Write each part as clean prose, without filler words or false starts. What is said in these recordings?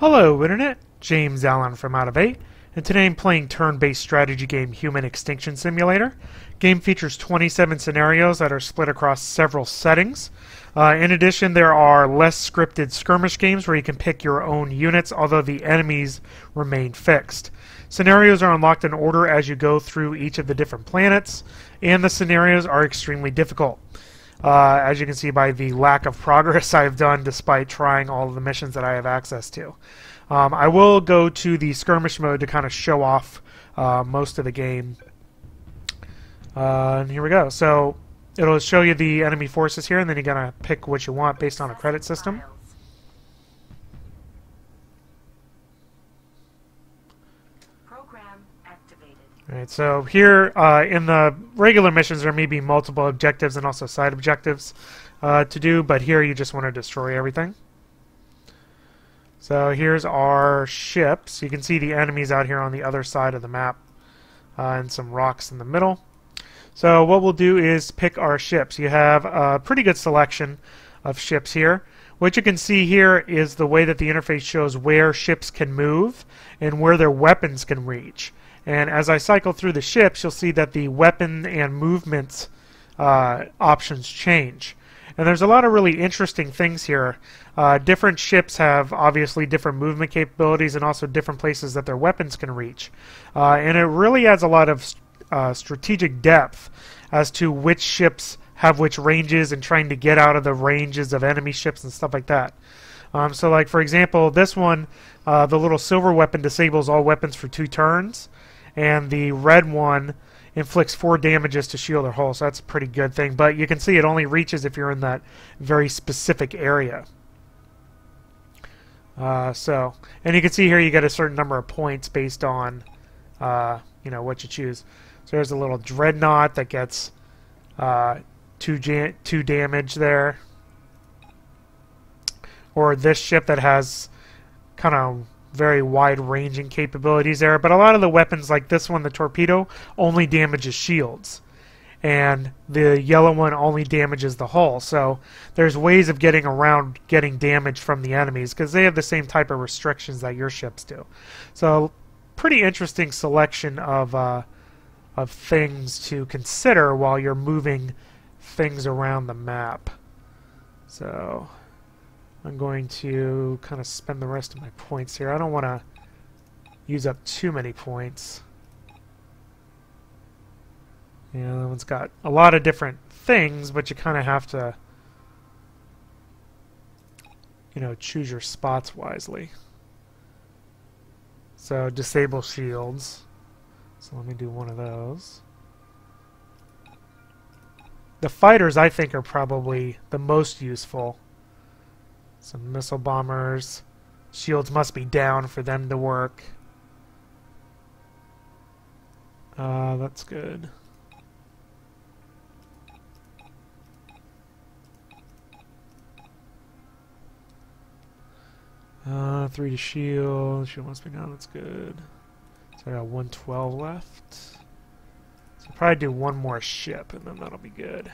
Hello Internet, James Allen from Out of 8, and today I'm playing turn-based strategy game Human Extinction Simulator. Game features 27 scenarios that are split across several settings. In addition, there are less scripted skirmish games where you can pick your own units, although the enemies remain fixed. Scenarios are unlocked in order as you go through each of the different planets, and the scenarios are extremely difficult. As you can see by the lack of progress I've done despite trying all of the missions that I have access to. I will go to the skirmish mode to kind of show off most of the game. And here we go. So it'll show you the enemy forces here, and then you're going to pick what you want based on a credit system. Alright, so here in the regular missions there may be multiple objectives and also side objectives to do, but here you just want to destroy everything. So here's our ships. You can see the enemies out here on the other side of the map and some rocks in the middle. So what we'll do is pick our ships. You have a pretty good selection of ships here. What you can see here is the way that the interface shows where ships can move and where their weapons can reach. And as I cycle through the ships, you'll see that the weapon and movement options change. And there's a lot of really interesting things here. Different ships have obviously different movement capabilities and also different places that their weapons can reach. And it really adds a lot of strategic depth as to which ships have which ranges and trying to get out of the ranges of enemy ships and stuff like that. So like for example, this one, the little silver weapon disables all weapons for 2 turns. And the red one inflicts 4 damages to shield or hull, so that's a pretty good thing. But you can see it only reaches if you're in that very specific area. And you can see here you get a certain number of points based on what you choose. So there's a little dreadnought that gets 2 damage there. Or this ship that has kind of very wide-ranging capabilities there, but a lot of the weapons like this one, the torpedo, only damages shields, and the yellow one only damages the hull. So there's ways of getting around getting damage from the enemies because they have the same type of restrictions that your ships do. So pretty interesting selection of things to consider while you're moving things around the map. So I'm going to kind of spend the rest of my points here. I don't want to use up too many points. Yeah, that one's got a lot of different things, but you kind of have to, choose your spots wisely. So disable shields. So let me do one of those. The fighters, I think, are probably the most useful. Some missile bombers. Shields must be down for them to work. That's good. Three to shield. Shield must be down. That's good. So I got 112 left. So I'll probably do one more ship, and then that'll be good.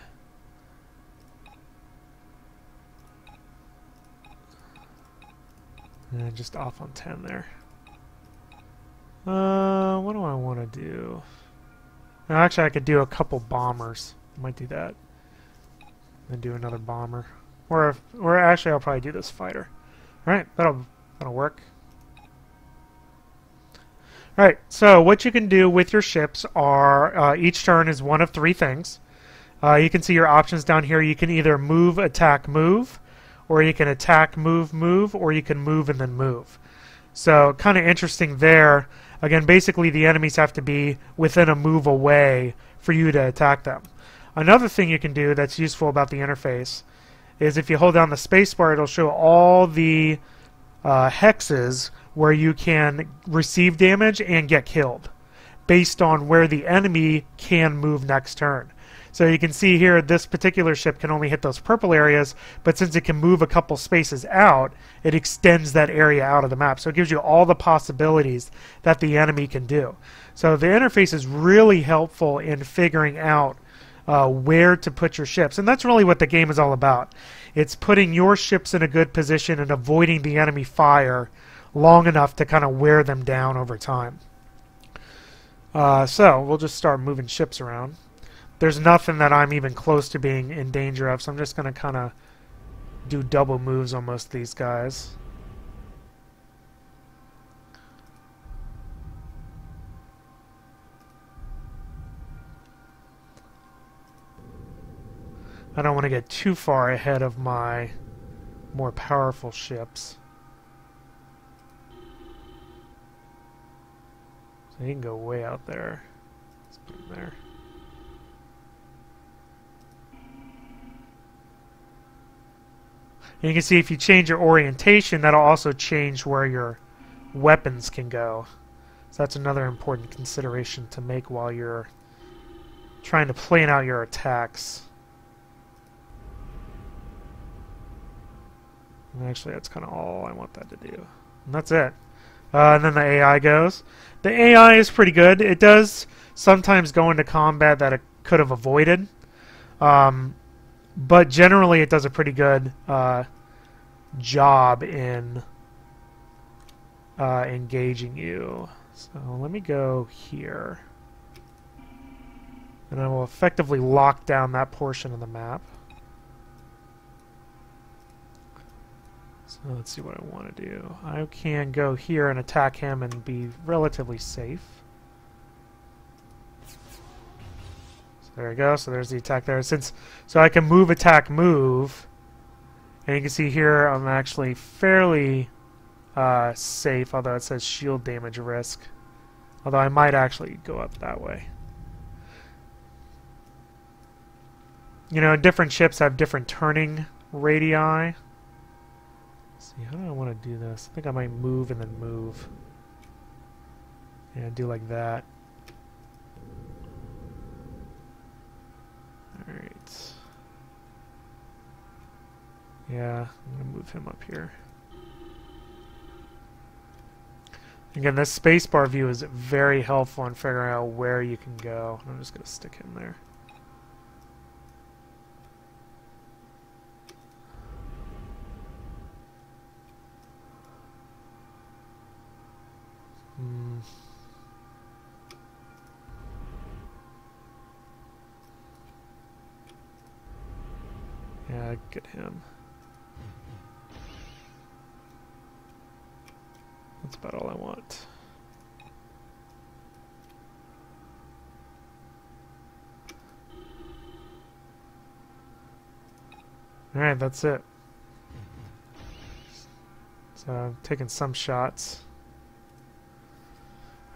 And just off on 10 there. What do I want to do? Now, actually, I could do a couple bombers. I might do that. Then do another bomber. Or actually, I'll probably do this fighter. Alright, that'll work. Alright, so what you can do with your ships are, each turn is one of 3 things. You can see your options down here. You can either move, attack, move, or you can attack, move, move, or you can move and then move. So kind of interesting there. Again, basically the enemies have to be within a move away for you to attack them. Another thing you can do that's useful about the interface is if you hold down the spacebar, it'll show all the hexes where you can receive damage and get killed based on where the enemy can move next turn. So you can see here this particular ship can only hit those purple areas, but since it can move a couple spaces out, it extends that area out of the map. So it gives you all the possibilities that the enemy can do. So the interface is really helpful in figuring out where to put your ships. And that's really what the game is all about. It's putting your ships in a good position and avoiding the enemy fire long enough to kind of wear them down over time. So we'll just start moving ships around. There's nothing that I'm even close to being in danger of, so I'm just going to kind of do double moves on most of these guys. I don't want to get too far ahead of my more powerful ships. So he can go way out there. Let's put him there. And you can see if you change your orientation, that'll also change where your weapons can go. So that's another important consideration to make while you're trying to plan out your attacks. And actually, that's kind of all I want that to do. And that's it. And then the AI goes. The AI is pretty good. It does sometimes go into combat that it could have avoided. But generally, it does a pretty good job in engaging you. So let me go here. And I will effectively lock down that portion of the map. So let's see what I want to do. I can go here and attack him and be relatively safe. So there we go. So there's the attack there. So I can move, attack, move. And you can see here I'm actually fairly safe, although it says shield damage risk. Although I might actually go up that way. You know, different ships have different turning radii. See, how do I want to do this? I think I might move and then move. Yeah, do like that. Alright. Yeah, I'm going to move him up here. Again, this spacebar view is very helpful in figuring out where you can go. I'm just going to stick him there. Yeah, get him. That's about all I want. Alright, that's it. So I'm taking some shots.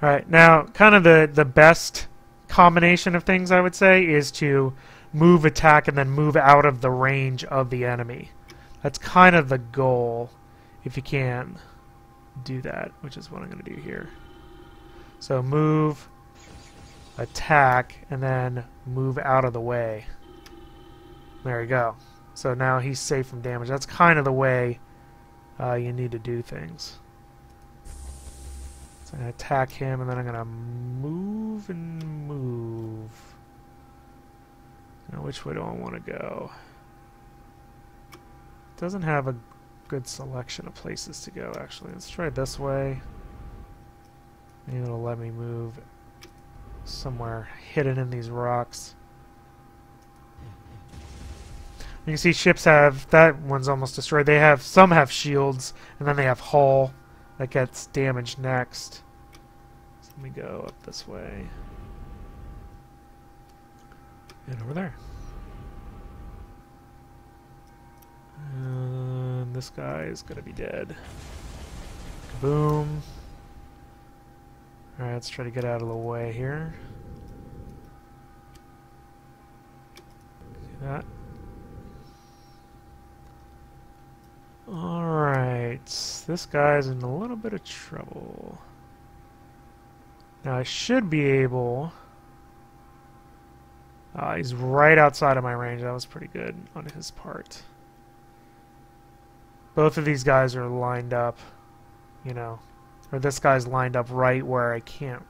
Alright, now kind of the best combination of things I would say is to move, attack, and then move out of the range of the enemy. That's kind of the goal, if you can do that, which is what I'm going to do here. So move, attack, and then move out of the way. There you go. So now he's safe from damage. That's kind of the way you need to do things. So I'm going to attack him, and then I'm going to move and move. Now, which way do I want to go? It doesn't have a good selection of places to go, actually. Let's try this way. Maybe it'll let me move somewhere hidden in these rocks. You can see ships have... That one's almost destroyed. They have... Some have shields, and then they have hull that gets damaged next. So let me go up this way. And over there. And this guy is going to be dead. Boom. Alright, let's try to get out of the way here. Do that. Alright, this guy's in a little bit of trouble. Now I should be able... he's right outside of my range. That was pretty good on his part. Both of these guys are lined up, you know. Or this guy's lined up right where I can't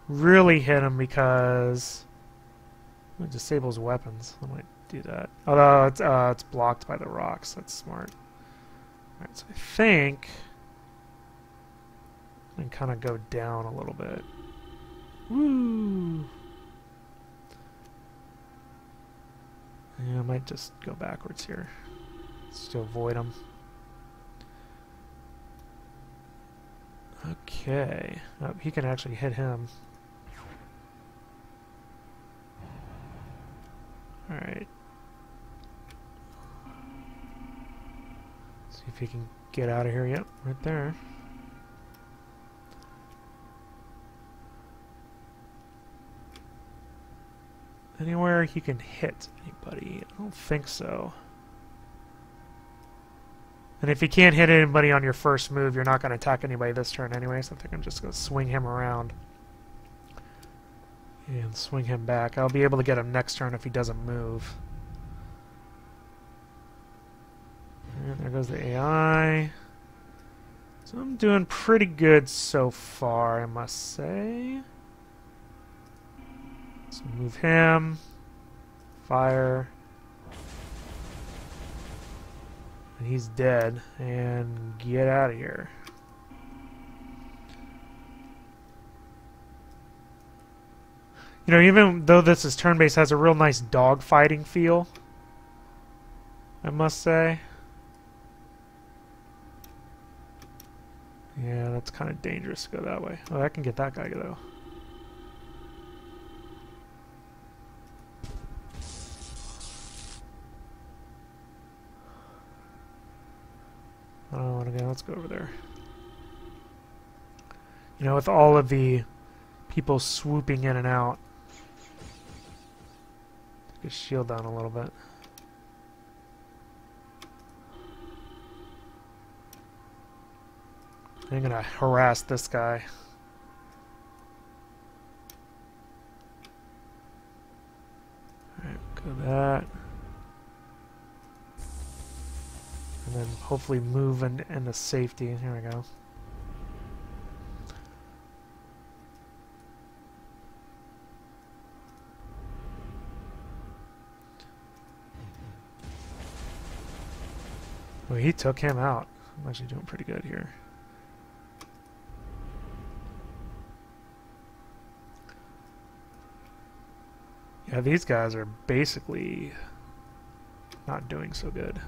really hit him because it disables weapons. I might do that. Although it's blocked by the rocks. That's smart. Alright, so I think and kind of go down a little bit. Woo! Yeah, I might just go backwards here just to avoid them. Okay. Oh, he can actually hit him. Alright. See if he can get out of here. Yep, right there. Anywhere he can hit anybody? I don't think so. And if you can't hit anybody on your first move, you're not going to attack anybody this turn anyway, so I think I'm just going to swing him around. And swing him back. I'll be able to get him next turn if he doesn't move. And there goes the AI. So I'm doing pretty good so far, I must say. So move him. Fire. And he's dead. And get out of here. You know, even though this is turn-based, has a real nice dog-fighting feel, I must say. Yeah, that's kind of dangerous to go that way. Oh, I can get that guy, though. I don't want to go. Let's go over there. You know, with all of the people swooping in and out. Take his shield down a little bit. I'm going to harass this guy. Alright, go that. And then hopefully move into safety. Here we go. Well, he took him out. I'm actually doing pretty good here. Yeah, these guys are basically not doing so good.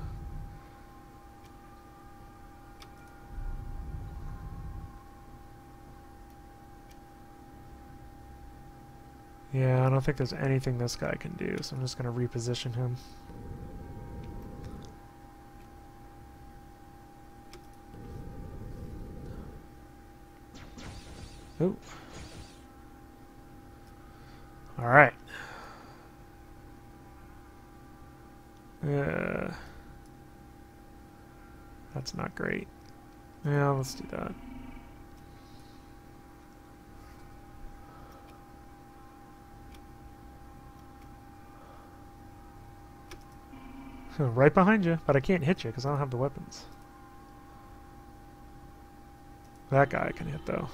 Yeah, I don't think there's anything this guy can do, so I'm just going to reposition him. Oh. Alright. That's not great. Yeah, let's do that. Right behind you, but I can't hit you because I don't have the weapons. That guy I can hit, though.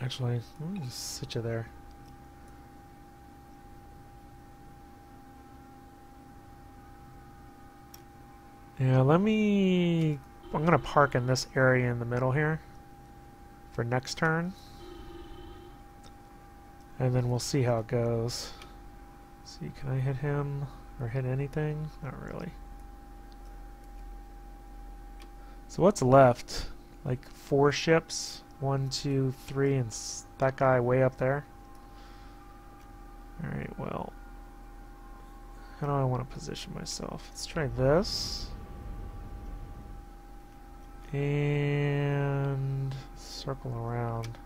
Actually, let me just sit you there. Yeah, I'm gonna park in this area in the middle here for next turn. And then we'll see how it goes. See, can I hit him or hit anything? Not really. So what's left? Like 4 ships? 1, 2, 3, and that guy way up there. Alright, well. How do I want to position myself? Let's try this. And circle around.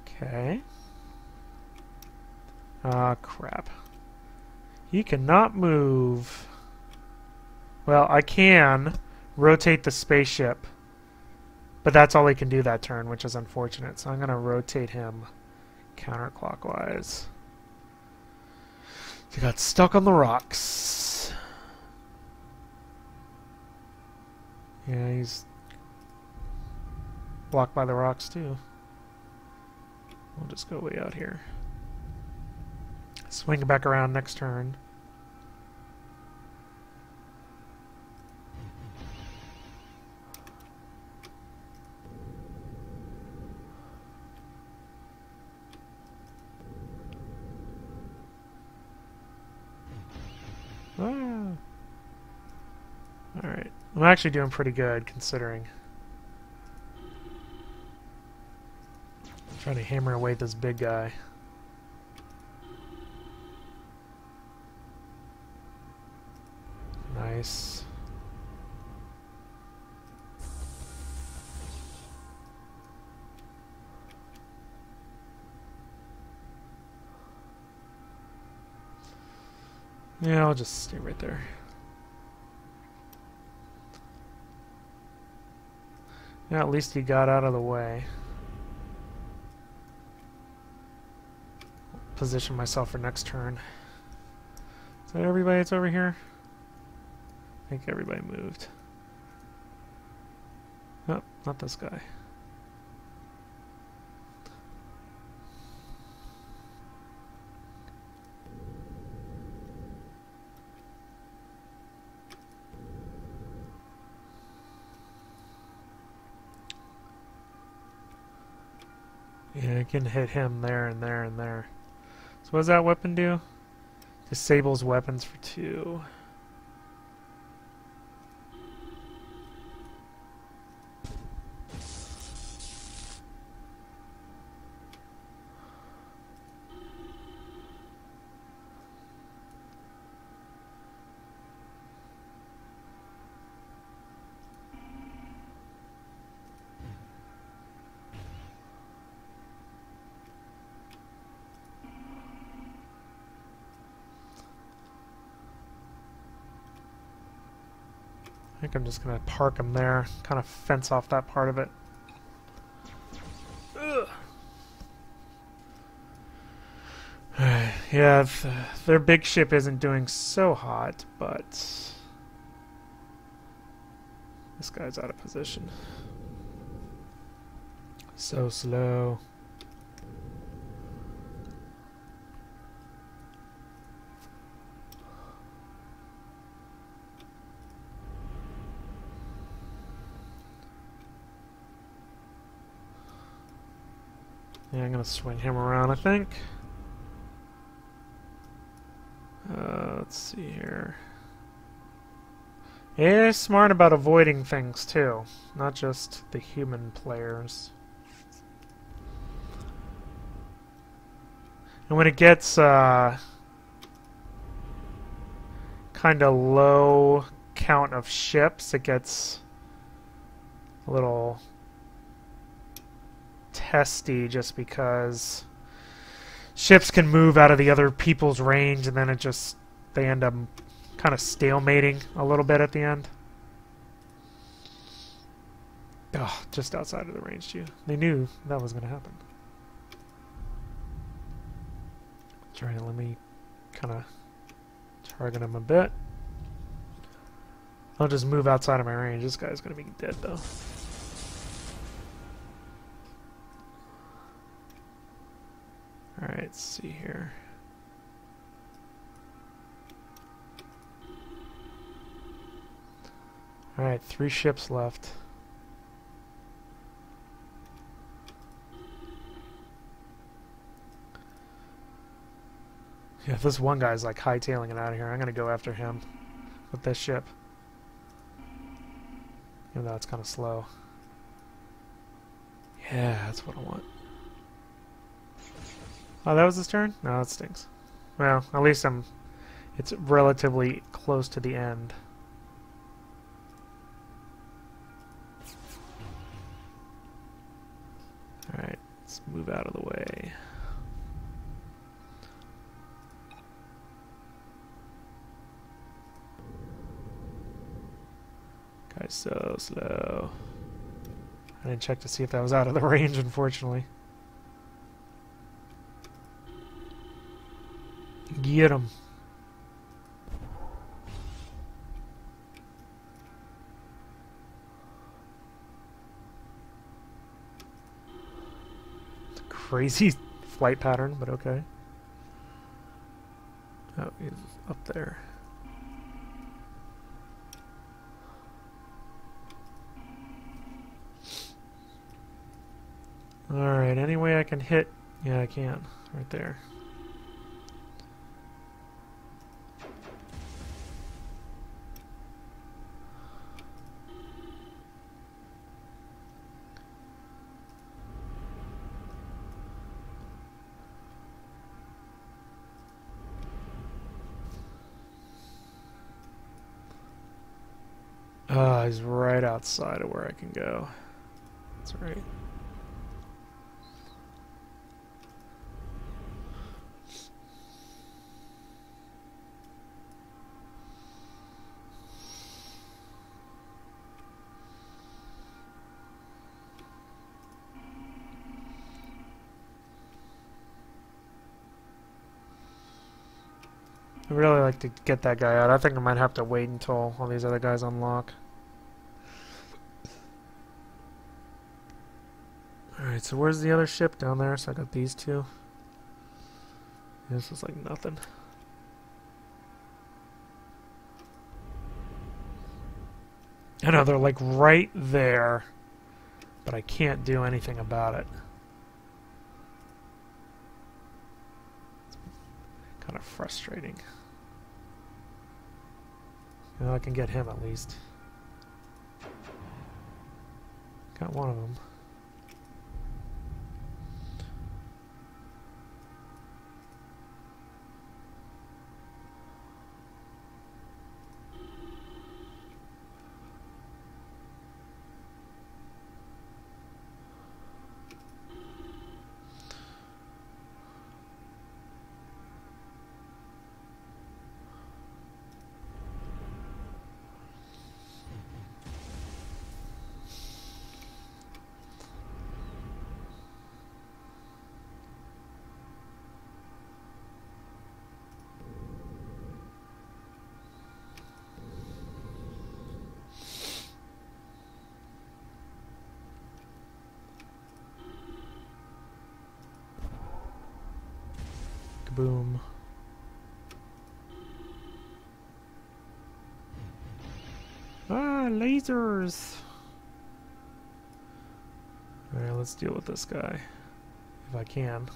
Okay. Ah, crap. He cannot move. Well, I can rotate the spaceship, but that's all he can do that turn, which is unfortunate. So I'm going to rotate him counterclockwise. He got stuck on the rocks. Yeah, he's blocked by the rocks too. We'll just go way out here. Swing back around next turn. Ah. Alright. I'm actually doing pretty good, considering. I'm trying to hammer away at this big guy. Nice. Yeah, I'll just stay right there. Yeah, at least he got out of the way. Position myself for next turn. Is that everybody that's over here? I think everybody moved. Oh, not this guy. Yeah, I can hit him there and there and there. So what does that weapon do? Disables weapons for 2. I think I'm just going to park him there, kind of fence off that part of it. Ugh. Yeah, their big ship isn't doing so hot, but this guy's out of position. So slow. Yeah, I'm gonna swing him around, I think. Let's see here. Yeah, smart about avoiding things too, not just the human players. And when it gets kind of low count of ships, it gets a little testy, just because ships can move out of the other people's range, and then they end up kind of stalemating a little bit at the end. Oh, just outside of the range too. They knew that was going to happen. Trying to let me kind of target him a bit. I'll just move outside of my range. This guy's going to be dead though. Alright, let's see here. Alright, 3 ships left. Yeah, if this one guy's like hightailing it out of here, I'm gonna go after him with this ship. Even though it's kind of slow. Yeah, that's what I want. Oh, that was his turn? No, that stinks. Well, at least it's relatively close to the end. Alright, let's move out of the way. Guy's so slow. I didn't check to see if that was out of the range, unfortunately. Get him. Crazy flight pattern, but okay. Oh, he's up there. Alright, any way I can hit... Yeah, I can. Right there. He's right outside of where I can go. That's right. I'd really like to get that guy out. I think I might have to wait until all these other guys unlock. Alright, so where's the other ship? Down there, so I got these two. This is like nothing. I know, they're like right there, but I can't do anything about it. Kind of frustrating. You know, I can get him at least. Got one of them. Boom. Ah, lasers! Alright, let's deal with this guy. If I can.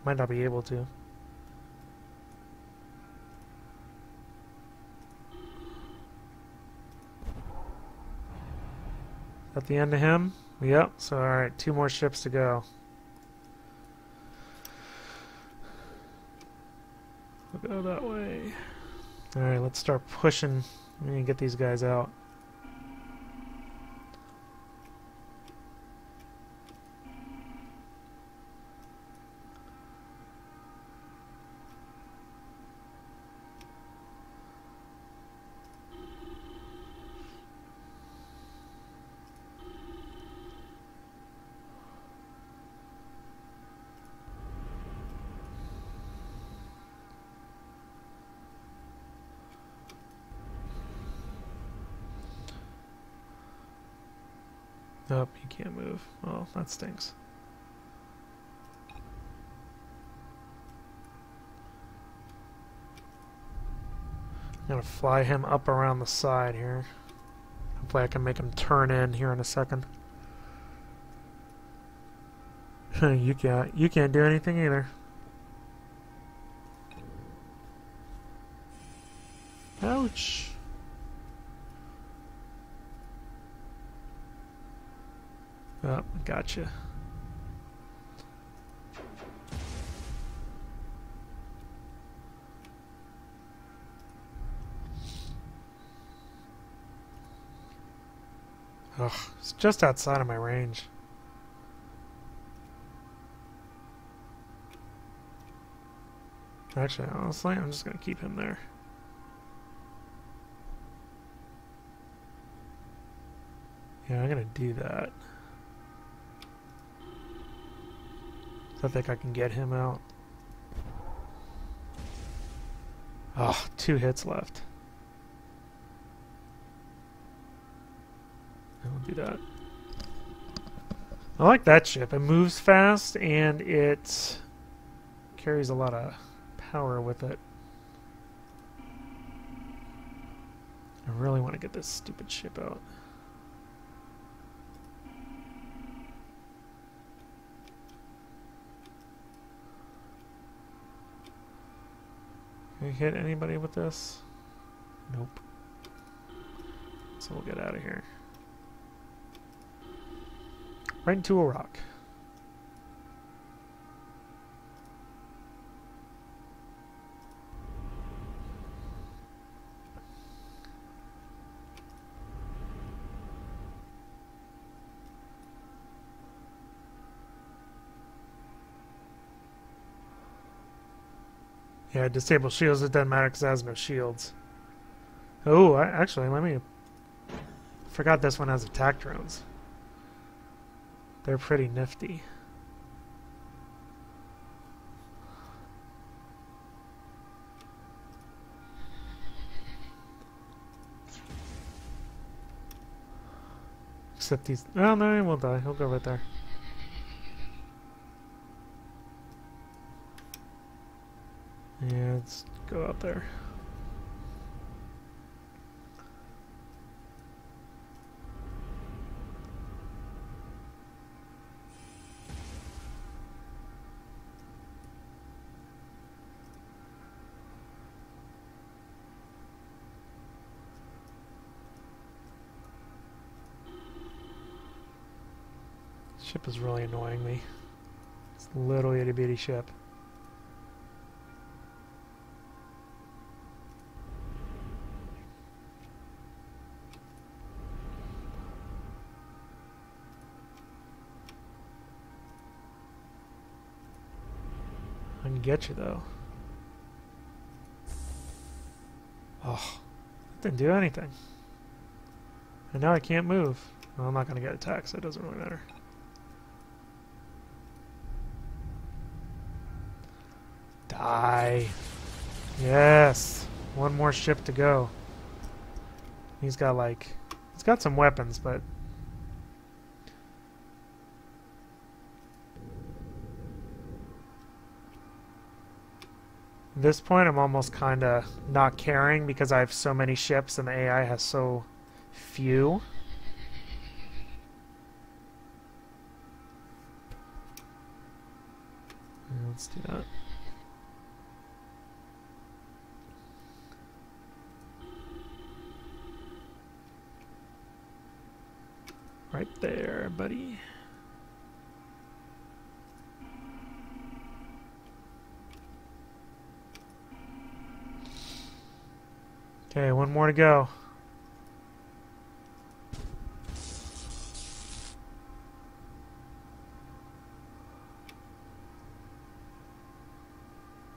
Might not be able to. Is that the end of him? Yep, so alright, 2 more ships to go. We'll go that way. Alright, let's start pushing. We need to get these guys out. Nope, you can't move. Oh, that stinks. I'm gonna fly him up around the side here. Hopefully I can make him turn in here in a second. You can't do anything either. Ouch. Oh, gotcha. Ugh, it's just outside of my range. Actually, honestly, I'm just gonna keep him there. Yeah, I'm gonna do that. I think I can get him out. Oh, 2 hits left. I'll do that. I like that ship. It moves fast and it carries a lot of power with it. I really want to get this stupid ship out. Can you hit anybody with this? Nope. So we'll get out of here. Right into a rock. Yeah, disable shields. It doesn't matter because it has no shields. Oh, actually, let me... Forgot this one has attack drones. They're pretty nifty. Except these... Oh, no, he won't die. He'll go right there. Yeah, let's go out there. Ship is really annoying me. It's a little itty bitty ship. I can get you though. Oh, that didn't do anything. And now I can't move. Well, I'm not going to get attacked, so it doesn't really matter. Die. Yes. One more ship to go. He's got like... He's got some weapons, but... At this point, I'm almost kind of not caring because I have so many ships and the AI has so few. Let's do that. Right there, buddy. Okay, one more to go.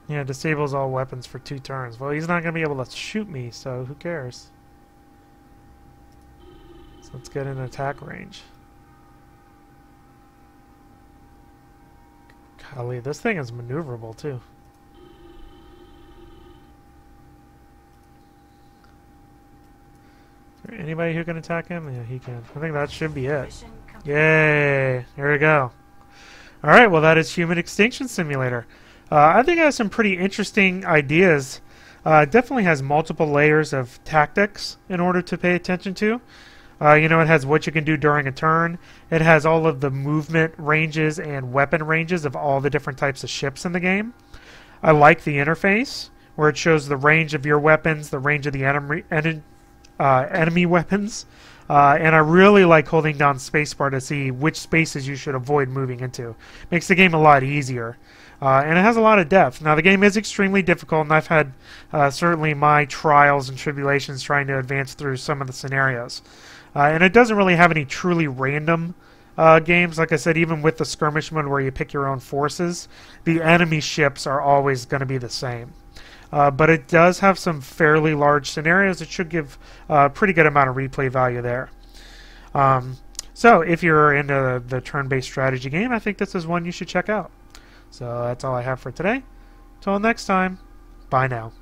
Yeah, disables all weapons for 2 turns. Well, he's not going to be able to shoot me, so who cares? So let's get in attack range. Golly, this thing is maneuverable, too. Is there anybody who can attack him? Yeah, he can. I think that should be it. Yay! Here we go. Alright, well that is Human Extinction Simulator. I think it has some pretty interesting ideas. Definitely has multiple layers of tactics in order to pay attention to. You know, it has what you can do during a turn. It has all of the movement ranges and weapon ranges of all the different types of ships in the game. I like the interface, where it shows the range of your weapons, the range of the enemy weapons. And I really like holding down spacebar to see which spaces you should avoid moving into. Makes the game a lot easier. And it has a lot of depth. Now, the game is extremely difficult, and I've had certainly my trials and tribulations trying to advance through some of the scenarios. And it doesn't really have any truly random games. Like I said, even with the skirmish mode where you pick your own forces, the enemy ships are always going to be the same. But it does have some fairly large scenarios. It should give a pretty good amount of replay value there. So if you're into the turn-based strategy game, I think this is one you should check out. So that's all I have for today. Till next time, bye now.